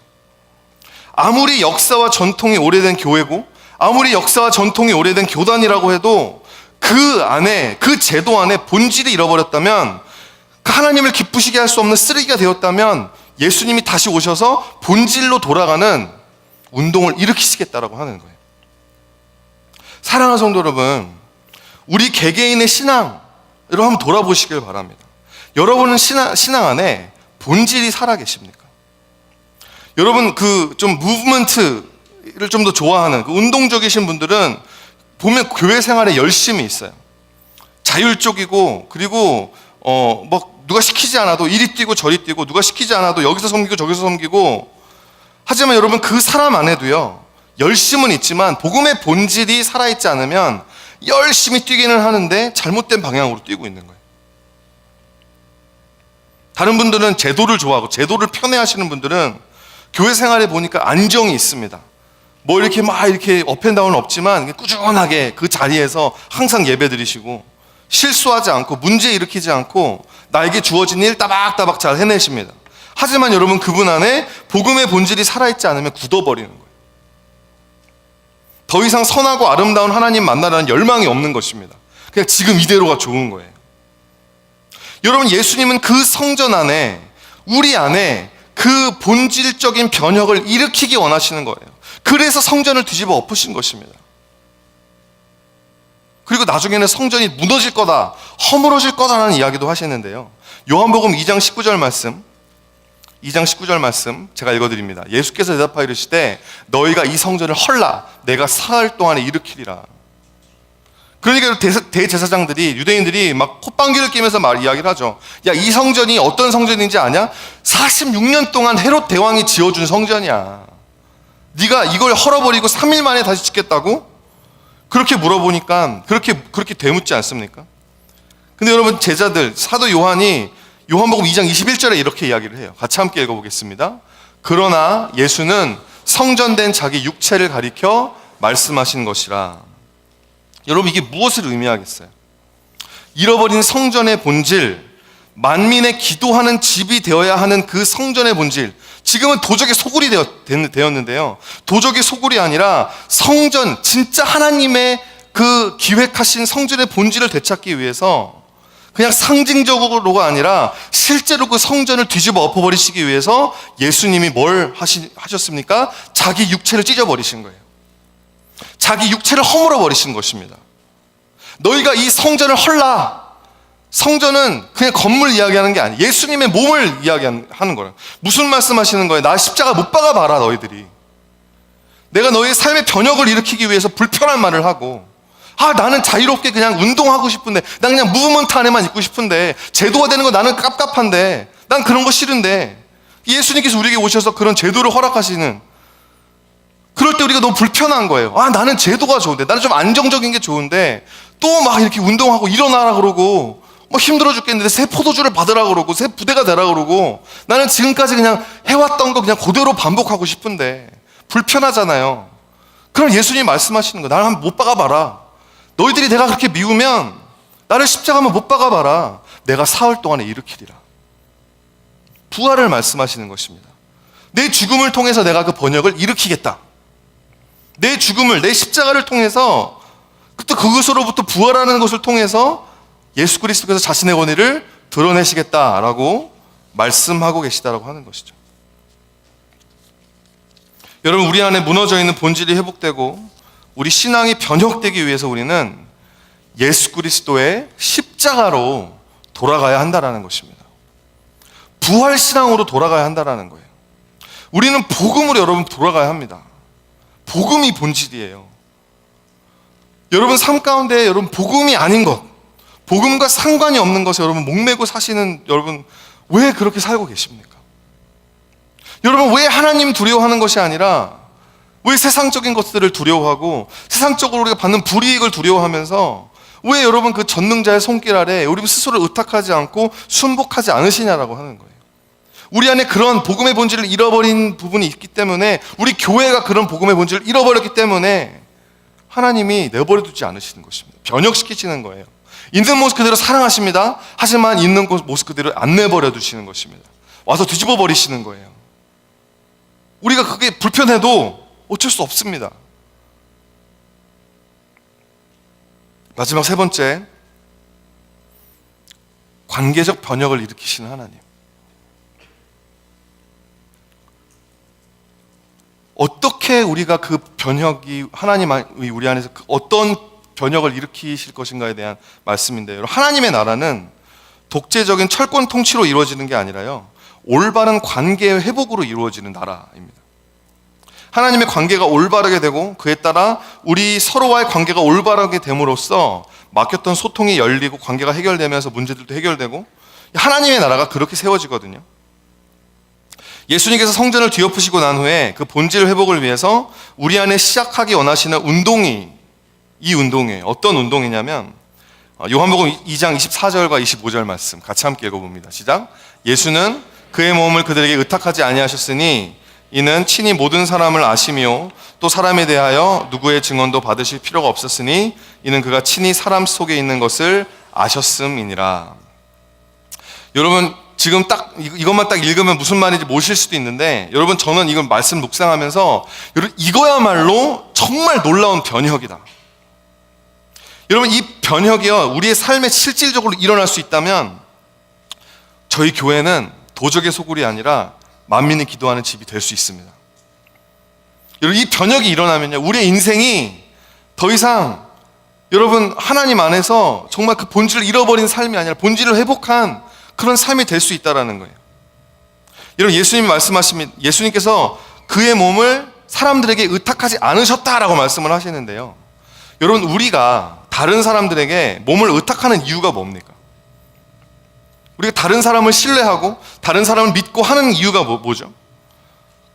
아무리 역사와 전통이 오래된 교회고 아무리 역사와 전통이 오래된 교단이라고 해도 그 안에, 그 제도 안에 본질이 잃어버렸다면, 하나님을 기쁘시게 할 수 없는 쓰레기가 되었다면 예수님이 다시 오셔서 본질로 돌아가는 운동을 일으키시겠다라고 하는 거예요. 사랑하는 성도 여러분, 우리 개개인의 신앙을 한번 돌아보시길 바랍니다. 여러분은 신앙 안에 본질이 살아계십니까? 여러분 좀 무브먼트를 좀 더 좋아하는 운동적이신 분들은 보면 교회 생활에 열심히 있어요. 자율적이고, 그리고 누가 시키지 않아도 이리 뛰고 저리 뛰고, 누가 시키지 않아도 여기서 섬기고 저기서 섬기고. 하지만 여러분 그 사람 안에도요, 열심은 있지만 복음의 본질이 살아있지 않으면 열심히 뛰기는 하는데 잘못된 방향으로 뛰고 있는 거예요. 다른 분들은 제도를 좋아하고 제도를 편애하시는 분들은 교회 생활에 보니까 안정이 있습니다. 뭐 이렇게 막 이렇게 업앤다운은 없지만 꾸준하게 그 자리에서 항상 예배 드리시고, 실수하지 않고 문제 일으키지 않고 나에게 주어진 일 따박따박 잘 해내십니다. 하지만 여러분 그분 안에 복음의 본질이 살아있지 않으면 굳어버리는 거예요. 더 이상 선하고 아름다운 하나님 만나라는 열망이 없는 것입니다. 그냥 지금 이대로가 좋은 거예요. 여러분, 예수님은 그 성전 안에, 우리 안에 그 본질적인 변혁을 일으키기 원하시는 거예요. 그래서 성전을 뒤집어 엎으신 것입니다. 그리고 나중에는 성전이 무너질 거다, 허물어질 거다라는 이야기도 하시는데요. 요한복음 2장 19절 말씀 제가 읽어드립니다. 예수께서 대답하여 이르시되 너희가 이 성전을 헐라 내가 사흘 동안에 일으키리라. 그러니까 대제사장들이, 유대인들이 막 콧방귀를 뀌면서 이야기를 하죠. 야, 이 성전이 어떤 성전인지 아냐? 46년 동안 헤롯 대왕이 지어준 성전이야. 네가 이걸 헐어버리고 3일 만에 다시 짓겠다고? 그렇게 물어보니까 그렇게 되묻지 않습니까? 근데 여러분, 제자들, 사도 요한이 요한복음 2장 21절에 이렇게 이야기를 해요. 같이 함께 읽어보겠습니다. 그러나 예수는 성전된 자기 육체를 가리켜 말씀하신 것이라. 여러분, 이게 무엇을 의미하겠어요? 잃어버린 성전의 본질, 만민의 기도하는 집이 되어야 하는 그 성전의 본질, 지금은 도적의 소굴이 되었는데요, 도적의 소굴이 아니라 성전, 진짜 하나님의 그 기획하신 성전의 본질을 되찾기 위해서 그냥 상징적으로가 아니라 실제로 그 성전을 뒤집어 엎어버리시기 위해서 예수님이 뭘 하셨습니까? 자기 육체를 찢어버리신 거예요. 자기 육체를 허물어 버리신 것입니다. 너희가 이 성전을 헐라. 성전은 그냥 건물 이야기하는 게 아니에요. 예수님의 몸을 이야기하는 거예요. 무슨 말씀하시는 거예요? 나 십자가 못 박아봐라, 너희들이. 내가 너희의 삶의 변혁을 일으키기 위해서 불편한 말을 하고, 나는 자유롭게 그냥 운동하고 싶은데, 난 그냥 무브먼트 안에만 있고 싶은데, 제도가 되는 거 나는 깝깝한데, 난 그런 거 싫은데, 예수님께서 우리에게 오셔서 그런 제도를 허락하시는, 그럴 때 우리가 너무 불편한 거예요. 나는 제도가 좋은데, 나는 좀 안정적인 게 좋은데, 또 막 이렇게 운동하고 일어나라 그러고, 힘들어 죽겠는데 새 포도주를 받으라 그러고, 새 부대가 되라 그러고, 나는 지금까지 그냥 해왔던 거 그냥 그대로 반복하고 싶은데, 불편하잖아요. 그럼 예수님이 말씀하시는 거예요. 나를 한번 못 박아봐라. 너희들이 내가 그렇게 미우면 나를 십자가 한번 못 박아봐라. 내가 사흘 동안에 일으키리라. 부활을 말씀하시는 것입니다. 내 죽음을 통해서 내가 그 번역을 일으키겠다. 내 죽음을, 내 십자가를 통해서, 또 그것으로부터 부활하는 것을 통해서 예수 그리스도께서 자신의 권위를 드러내시겠다라고 말씀하고 계시다라고 하는 것이죠. 여러분, 우리 안에 무너져 있는 본질이 회복되고 우리 신앙이 변혁되기 위해서 우리는 예수 그리스도의 십자가로 돌아가야 한다라는 것입니다. 부활 신앙으로 돌아가야 한다라는 거예요. 우리는 복음으로 여러분 돌아가야 합니다. 복음이 본질이에요. 여러분 삶 가운데 여러분 복음이 아닌 것, 복음과 상관이 없는 것에 여러분 목매고 사시는 여러분 왜 그렇게 살고 계십니까? 여러분 왜 하나님 두려워하는 것이 아니라 왜 세상적인 것들을 두려워하고 세상적으로 우리가 받는 불이익을 두려워하면서 왜 여러분 그 전능자의 손길 아래 우리 스스로를 의탁하지 않고 순복하지 않으시냐라고 하는 거예요. 우리 안에 그런 복음의 본질을 잃어버린 부분이 있기 때문에, 우리 교회가 그런 복음의 본질을 잃어버렸기 때문에 하나님이 내버려두지 않으시는 것입니다. 변혁시키시는 거예요. 있는 모습 그대로 사랑하십니다. 하지만 있는 모습 그대로 안 내버려 두시는 것입니다. 와서 뒤집어 버리시는 거예요. 우리가 그게 불편해도 어쩔 수 없습니다. 마지막 세 번째, 관계적 변혁을 일으키시는 하나님. 어떻게 우리가 그 변혁이 하나님이 우리 안에서 어떤 변혁을 일으키실 것인가에 대한 말씀인데요. 하나님의 나라는 독재적인 철권 통치로 이루어지는 게 아니라요, 올바른 관계의 회복으로 이루어지는 나라입니다. 하나님의 관계가 올바르게 되고 그에 따라 우리 서로와의 관계가 올바르게 됨으로써 막혔던 소통이 열리고 관계가 해결되면서 문제들도 해결되고, 하나님의 나라가 그렇게 세워지거든요. 예수님께서 성전을 뒤엎으시고 난 후에 그 본질 회복을 위해서 우리 안에 시작하기 원하시는 운동이 이 운동이에요. 어떤 운동이냐면 요한복음 2장 24절과 25절 말씀 같이 함께 읽어봅니다. 시작. 예수는 그의 몸을 그들에게 의탁하지 아니하셨으니 이는 친히 모든 사람을 아시며 또 사람에 대하여 누구의 증언도 받으실 필요가 없었으니 이는 그가 친히 사람 속에 있는 것을 아셨음이니라. 여러분, 지금 딱 이것만 딱 읽으면 무슨 말인지 모실 수도 있는데, 여러분, 저는 이걸 말씀 묵상하면서 이거야말로 정말 놀라운 변혁이다. 여러분, 이 변혁이요, 우리의 삶에 실질적으로 일어날 수 있다면 저희 교회는 도적의 소굴이 아니라 만민이 기도하는 집이 될 수 있습니다. 여러분, 이 변혁이 일어나면요, 우리의 인생이 더 이상 여러분 하나님 안에서 정말 그 본질을 잃어버린 삶이 아니라 본질을 회복한 그런 삶이 될 수 있다는 거예요. 여러분, 예수님이 말씀하시면 예수님께서 그의 몸을 사람들에게 의탁하지 않으셨다라고 말씀을 하시는데요, 여러분, 우리가 다른 사람들에게 몸을 의탁하는 이유가 뭡니까? 우리가 다른 사람을 신뢰하고 다른 사람을 믿고 하는 이유가 뭐죠?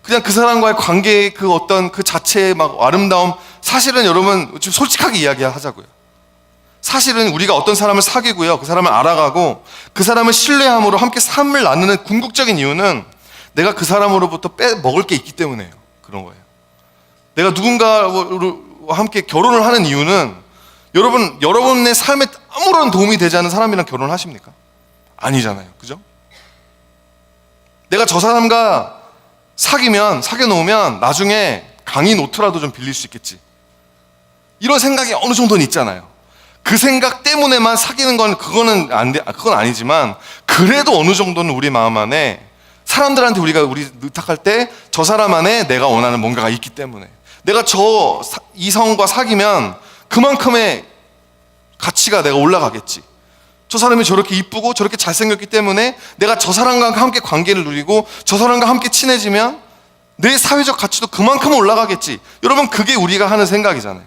그냥 그 사람과의 관계의 그 어떤 그 자체의 막 아름다움, 사실은 여러분 좀 솔직하게 이야기하자고요. 사실은 우리가 어떤 사람을 사귀고요, 그 사람을 알아가고 그 사람을 신뢰함으로 함께 삶을 나누는 궁극적인 이유는 내가 그 사람으로부터 먹을 게 있기 때문에요. 그런 거예요. 내가 누군가와 함께 결혼을 하는 이유는 여러분의 삶에 아무런 도움이 되지 않는 사람이랑 결혼을 하십니까? 아니잖아요. 그죠? 내가 저 사람과 사귀어놓으면 나중에 강의 노트라도 좀 빌릴 수 있겠지, 이런 생각이 어느 정도는 있잖아요. 그 생각 때문에만 사귀는 건 그건 아니지만, 그래도 어느 정도는 우리 마음 안에 사람들한테 우리 의탁할 때 저 사람 안에 내가 원하는 뭔가가 있기 때문에, 내가 저 이성과 사귀면 그만큼의 가치가 내가 올라가겠지, 저 사람이 저렇게 이쁘고 저렇게 잘생겼기 때문에 내가 저 사람과 함께 관계를 누리고 저 사람과 함께 친해지면 내 사회적 가치도 그만큼 올라가겠지. 여러분, 그게 우리가 하는 생각이잖아요.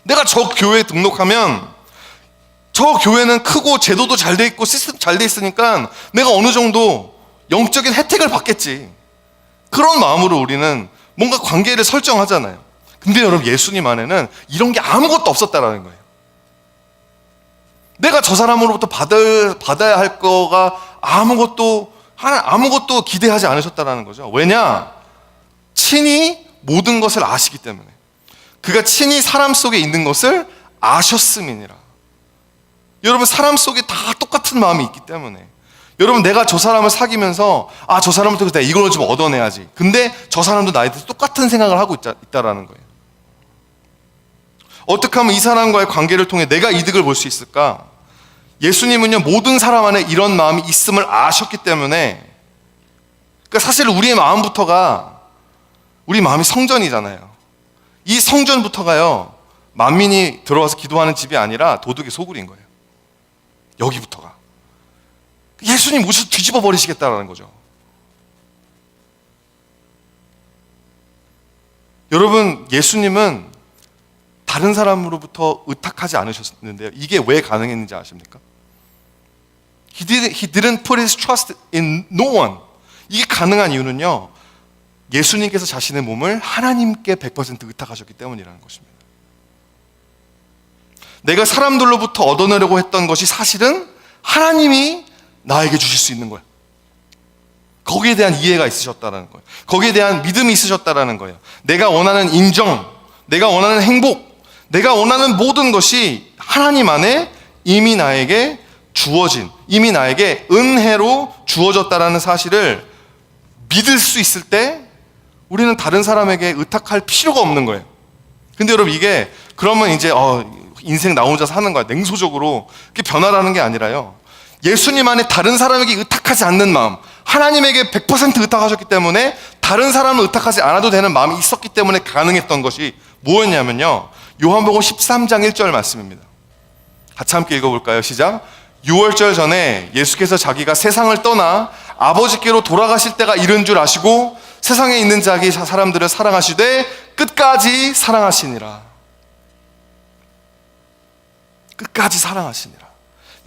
내가 저 교회에 등록하면 저 교회는 크고 제도도 잘 돼 있고 시스템 잘 돼 있으니까 내가 어느 정도 영적인 혜택을 받겠지, 그런 마음으로 우리는 뭔가 관계를 설정하잖아요. 근데 여러분, 예수님 안에는 이런 게 아무것도 없었다라는 거예요. 내가 저 사람으로부터 받아야 할 거가 아무것도 기대하지 않으셨다라는 거죠. 왜냐? 친히 모든 것을 아시기 때문에. 그가 친히 사람 속에 있는 것을 아셨음이니라. 여러분, 사람 속에 다 똑같은 마음이 있기 때문에, 여러분, 내가 저 사람을 사귀면서 저 사람부터 내가 이걸 좀 얻어내야지, 근데 저 사람도 나에 대해서 똑같은 생각을 하고 있다라는 거예요. 어떻게 하면 이 사람과의 관계를 통해 내가 이득을 볼 수 있을까? 예수님은요, 모든 사람 안에 이런 마음이 있음을 아셨기 때문에, 그러니까 사실 우리의 마음부터가, 우리 마음이 성전이잖아요. 이 성전부터가요, 만민이 들어와서 기도하는 집이 아니라 도둑의 소굴인 거예요. 여기부터가. 예수님 오셔서 뒤집어 버리시겠다라는 거죠. 여러분, 예수님은 다른 사람으로부터 의탁하지 않으셨는데요, 이게 왜 가능했는지 아십니까? He didn't put his trust in no one. 이게 가능한 이유는요, 예수님께서 자신의 몸을 하나님께 100% 의탁하셨기 때문이라는 것입니다. 내가 사람들로부터 얻어내려고 했던 것이 사실은 하나님이 나에게 주실 수 있는 거예요. 거기에 대한 이해가 있으셨다는 거예요. 거기에 대한 믿음이 있으셨다는 거예요. 내가 원하는 인정, 내가 원하는 행복, 내가 원하는 모든 것이 하나님 안에 이미 나에게 주어진, 이미 나에게 은혜로 주어졌다라는 사실을 믿을 수 있을 때 우리는 다른 사람에게 의탁할 필요가 없는 거예요. 근데 여러분, 이게 그러면 이제 인생 나 혼자 사는 거야. 냉소적으로 그게 변화라는 게 아니라요. 예수님 안에 다른 사람에게 의탁하지 않는 마음, 하나님에게 100% 의탁하셨기 때문에 다른 사람을 의탁하지 않아도 되는 마음이 있었기 때문에 가능했던 것이 뭐였냐면요, 요한복음 13장 1절 말씀입니다. 같이 함께 읽어볼까요? 시작. 6월절 전에 예수께서 자기가 세상을 떠나 아버지께로 돌아가실 때가 이른 줄 아시고 세상에 있는 자기 사람들을 사랑하시되 끝까지 사랑하시니라. 끝까지 사랑하시니라.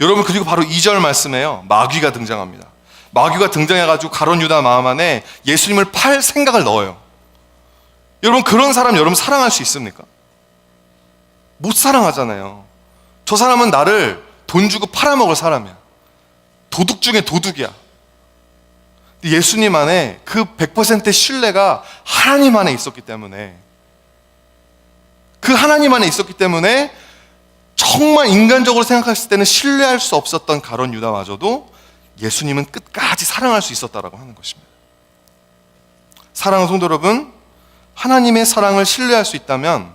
여러분, 그리고 바로 2절 말씀에요, 마귀가 등장합니다. 마귀가 등장해가지고 가룟 유다 마음 안에 예수님을 팔 생각을 넣어요. 여러분, 그런 사람 여러분 사랑할 수 있습니까? 못 사랑하잖아요. 저 사람은 나를 돈 주고 팔아먹을 사람이야. 도둑 중에 도둑이야. 예수님 안에 그 100%의 신뢰가 하나님 안에 있었기 때문에, 그 하나님 안에 있었기 때문에 정말 인간적으로 생각했을 때는 신뢰할 수 없었던 가룟 유다마저도 예수님은 끝까지 사랑할 수 있었다라고 하는 것입니다. 사랑하는 성도 여러분, 하나님의 사랑을 신뢰할 수 있다면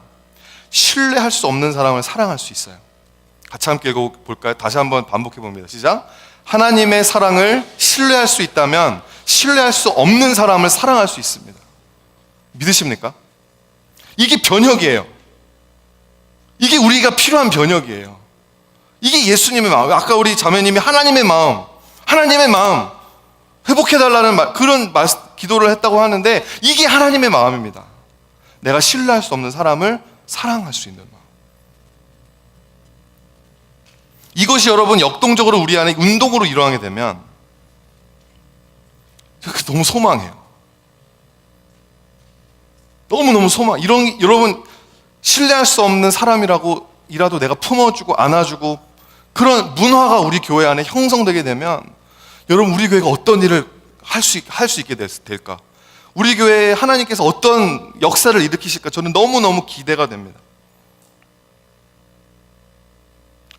신뢰할 수 없는 사람을 사랑할 수 있어요. 같이 함께 읽어볼까요? 다시 한번 반복해 봅니다. 시작. 하나님의 사랑을 신뢰할 수 있다면 신뢰할 수 없는 사람을 사랑할 수 있습니다. 믿으십니까? 이게 변혁이에요. 이게 우리가 필요한 변혁이에요. 이게 예수님의 마음. 아까 우리 자매님이 하나님의 마음 회복해달라는 그런 기도를 했다고 하는데, 이게 하나님의 마음입니다. 내가 신뢰할 수 없는 사람을 사랑할 수 있는 마음. 이것이 여러분 역동적으로 우리 안에 운동으로 일어나게 되면 너무 소망해요. 너무너무 소망. 여러분, 신뢰할 수 없는 사람이라고 이라도 내가 품어주고 안아주고 그런 문화가 우리 교회 안에 형성되게 되면, 여러분, 우리 교회가 어떤 일을 할 수 있게 될까? 우리 교회에 하나님께서 어떤 역사를 일으키실까? 저는 너무너무 기대가 됩니다.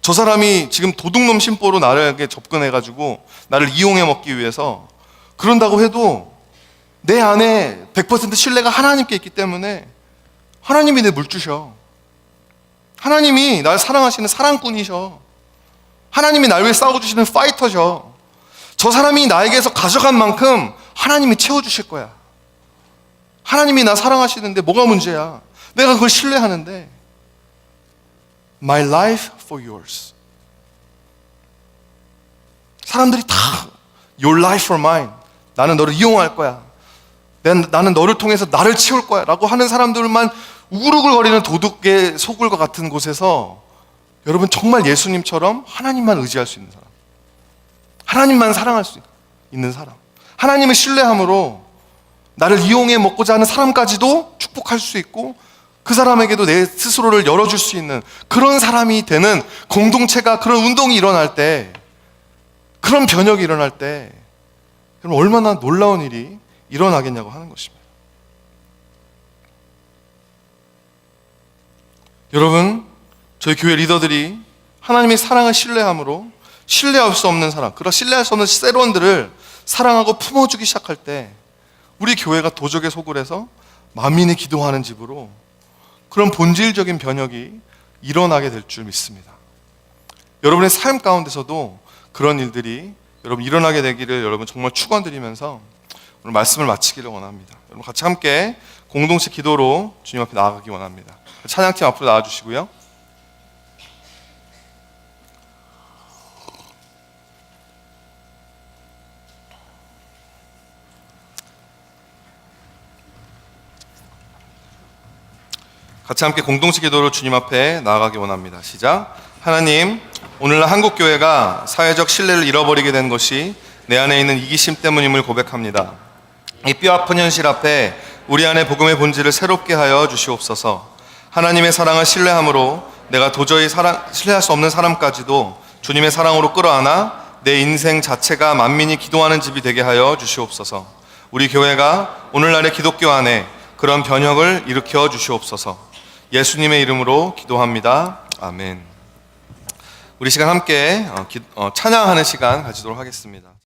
저 사람이 지금 도둑놈 심보로 나에게 접근해가지고 나를 이용해 먹기 위해서 그런다고 해도 내 안에 100% 신뢰가 하나님께 있기 때문에 하나님이 내 물주셔. 하나님이 날 사랑하시는 사랑꾼이셔. 하나님이 날 위해 싸워주시는 파이터셔. 저 사람이 나에게서 가져간 만큼 하나님이 채워주실 거야. 하나님이 나 사랑하시는데 뭐가 문제야? 내가 그걸 신뢰하는데. My life for yours. 사람들이 다 Your life for mine. 나는 너를 이용할 거야. 나는 너를 통해서 나를 채울 거야 라고 하는 사람들만 우글우글거리는 도둑의 소굴과 같은 곳에서, 여러분, 정말 예수님처럼 하나님만 의지할 수 있는 사람, 하나님만 사랑할 수 있는 사람, 하나님을 신뢰함으로 나를 이용해 먹고자 하는 사람까지도 축복할 수 있고 그 사람에게도 내 스스로를 열어줄 수 있는 그런 사람이 되는 공동체가, 그런 운동이 일어날 때, 그런 변혁이 일어날 때 여러분 얼마나 놀라운 일이 일어나겠냐고 하는 것입니다. 여러분, 저희 교회 리더들이 하나님의 사랑을 신뢰함으로 신뢰할 수 없는 사람, 그런 신뢰할 수 없는 세론들을 사랑하고 품어주기 시작할 때 우리 교회가 도적의 소굴에서 만민이 기도하는 집으로 그런 본질적인 변혁이 일어나게 될 줄 믿습니다. 여러분의 삶 가운데서도 그런 일들이 여러분 일어나게 되기를 여러분 정말 축원드리면서 오늘 말씀을 마치기를 원합니다. 여러분 같이 함께 공동체 기도로 주님 앞에 나아가기 원합니다. 찬양팀 앞으로 나와주시고요. 같이 함께 공동체 기도로 주님 앞에 나아가기 원합니다. 시작. 하나님, 오늘날 한국교회가 사회적 신뢰를 잃어버리게 된 것이 내 안에 있는 이기심 때문임을 고백합니다. 이 뼈아픈 현실 앞에 우리 안에 복음의 본질을 새롭게 하여 주시옵소서. 하나님의 사랑을 신뢰함으로 내가 도저히 신뢰할 수 없는 사람까지도 주님의 사랑으로 끌어안아 내 인생 자체가 만민이 기도하는 집이 되게 하여 주시옵소서. 우리 교회가 오늘날의 기독교 안에 그런 변혁을 일으켜 주시옵소서. 예수님의 이름으로 기도합니다. 아멘. 우리 시간 함께 찬양하는 시간 가지도록 하겠습니다.